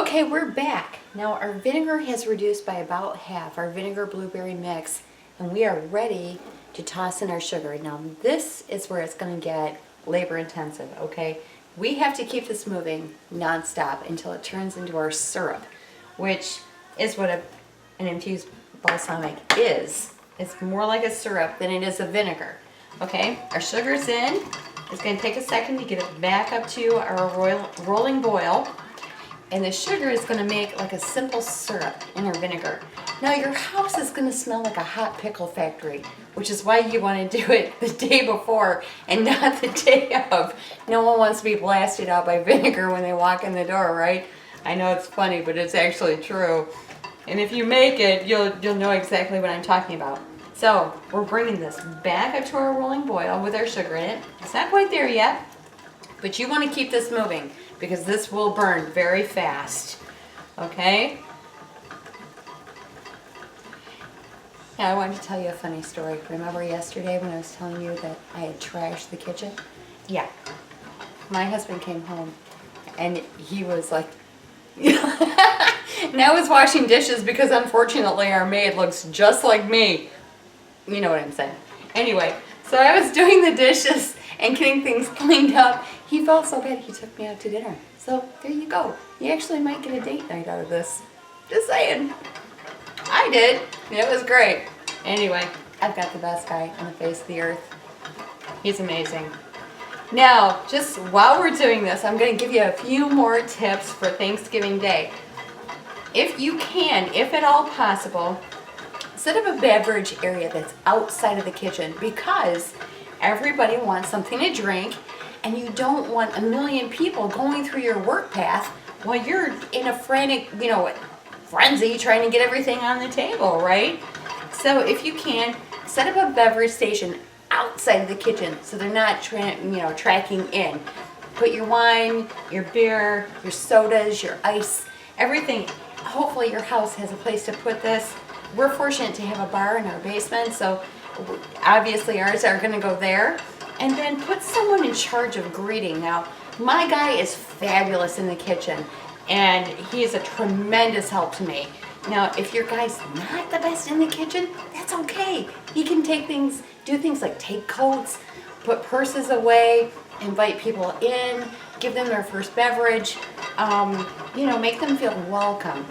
Okay, we're back. Now our vinegar has reduced by about half, our vinegar blueberry mix, and we are ready to toss in our sugar. Now this is where it's going to get labor intensive, okay? We have to keep this moving non-stop until it turns into our syrup, which is what an infused balsamic is. It's more like a syrup than it is a vinegar, okay? Our sugar's in. It's going to take a second to get it back up to our rolling boil. And the sugar is going to make like a simple syrup in our vinegar. Now your house is going to smell like a hot pickle factory, which is why you want to do it the day before and not the day of. No one wants to be blasted out by vinegar when they walk in the door, right? I know it's funny, but it's actually true. And if you make it, you'll know exactly what I'm talking about. So we're bringing this back up to our rolling boil with our sugar in it. It's not quite there yet, but you want to keep this moving, because this will burn very fast, okay? Now I wanted to tell you a funny story. Remember yesterday when I was telling you that I had trashed the kitchen? Yeah. My husband came home and he was like, now I was washing dishes because unfortunately our maid looks just like me. You know what I'm saying. Anyway, so I was doing the dishes and getting things cleaned up. He felt so bad he took me out to dinner. So there you go. You actually might get a date night out of this. Just saying. I did. It was great. Anyway, I've got the best guy on the face of the earth. He's amazing. Now, just while we're doing this, I'm going to give you a few more tips for Thanksgiving Day. If you can, if at all possible, set up a beverage area that's outside of the kitchen, because everybody wants something to drink and you don't want a million people going through your work path while you're in a frantic, frenzy trying to get everything on the table, right? So if you can, set up a beverage station outside of the kitchen so they're not tracking in. Put your wine, your beer, your sodas, your ice, everything. Hopefully your house has a place to put this. We're fortunate to have a bar in our basement, so obviously ours are going to go there. And then put someone in charge of greeting. Now, my guy is fabulous in the kitchen, and he is a tremendous help to me. Now, if your guy's not the best in the kitchen, that's okay. He can do things like take coats, put purses away, invite people in, give them their first beverage, make them feel welcome.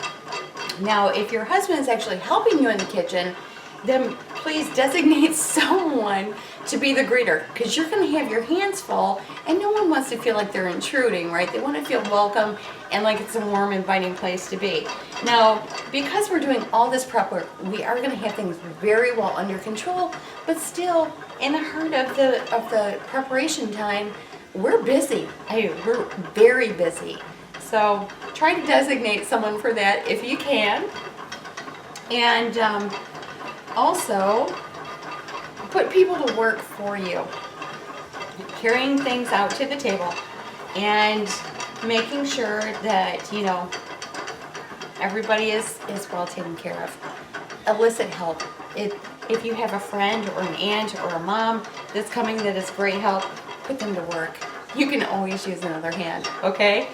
Now, if your husband is actually helping you in the kitchen, then please designate someone to be the greeter, because you're going to have your hands full and no one wants to feel like they're intruding, right? They want to feel welcome and like it's a warm, inviting place to be. Now, because we're doing all this prep work, we are going to have things very well under control, but still in the heart of the preparation time, we're busy. We're very busy. So try to designate someone for that if you can. And also, put people to work for you, carrying things out to the table and making sure that, everybody is well taken care of. Elicit help. If you have a friend or an aunt or a mom that's coming that is great help, put them to work. You can always use another hand, okay?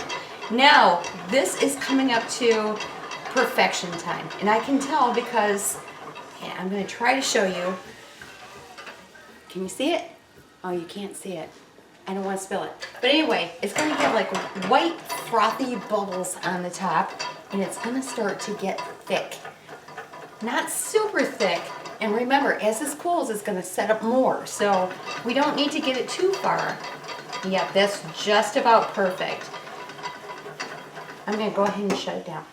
Now, this is coming up to perfection time. And I can tell because I'm going to try to show you. Can you see it? Oh, you can't see it. I don't want to spill it. But anyway, it's going to get like white frothy bubbles on the top, and it's going to start to get thick. Not super thick. And remember, as this cools, it's going to set up more. So we don't need to get it too far. Yeah, that's just about perfect. I'm going to go ahead and shut it down.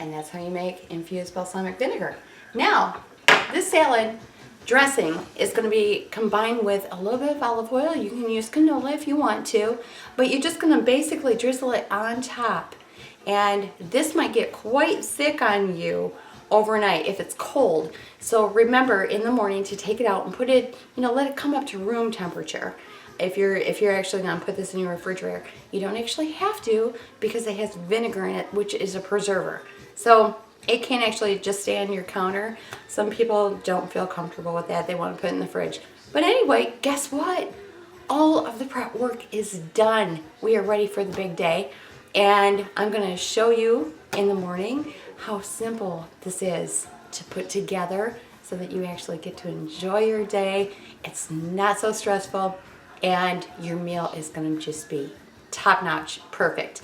And that's how you make infused balsamic vinegar. Now, this salad dressing is going to be combined with a little bit of olive oil. You can use canola if you want to, but you're just going to basically drizzle it on top. And this might get quite thick on you overnight if it's cold. So remember in the morning to take it out and put it, let it come up to room temperature. If you're actually going to put this in your refrigerator, you don't actually have to, because it has vinegar in it, which is a preserver. So it can actually just stay on your counter. Some people don't feel comfortable with that. They want to put it in the fridge. But anyway, guess what? All of the prep work is done. We are ready for the big day. And I'm gonna show you in the morning how simple this is to put together so that you actually get to enjoy your day. It's not so stressful, and your meal is gonna just be top-notch, perfect.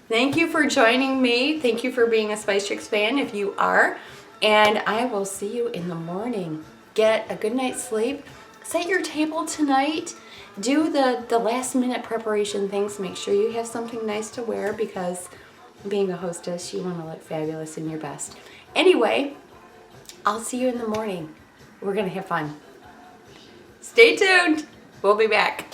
Thank you for joining me. Thank you for being a Spice Chicks fan if you are. And I will see you in the morning. Get a good night's sleep. Set your table tonight. Do the last minute preparation things. Make sure you have something nice to wear, because being a hostess, you want to look fabulous in your best. Anyway, I'll see you in the morning. We're going to have fun. Stay tuned. We'll be back.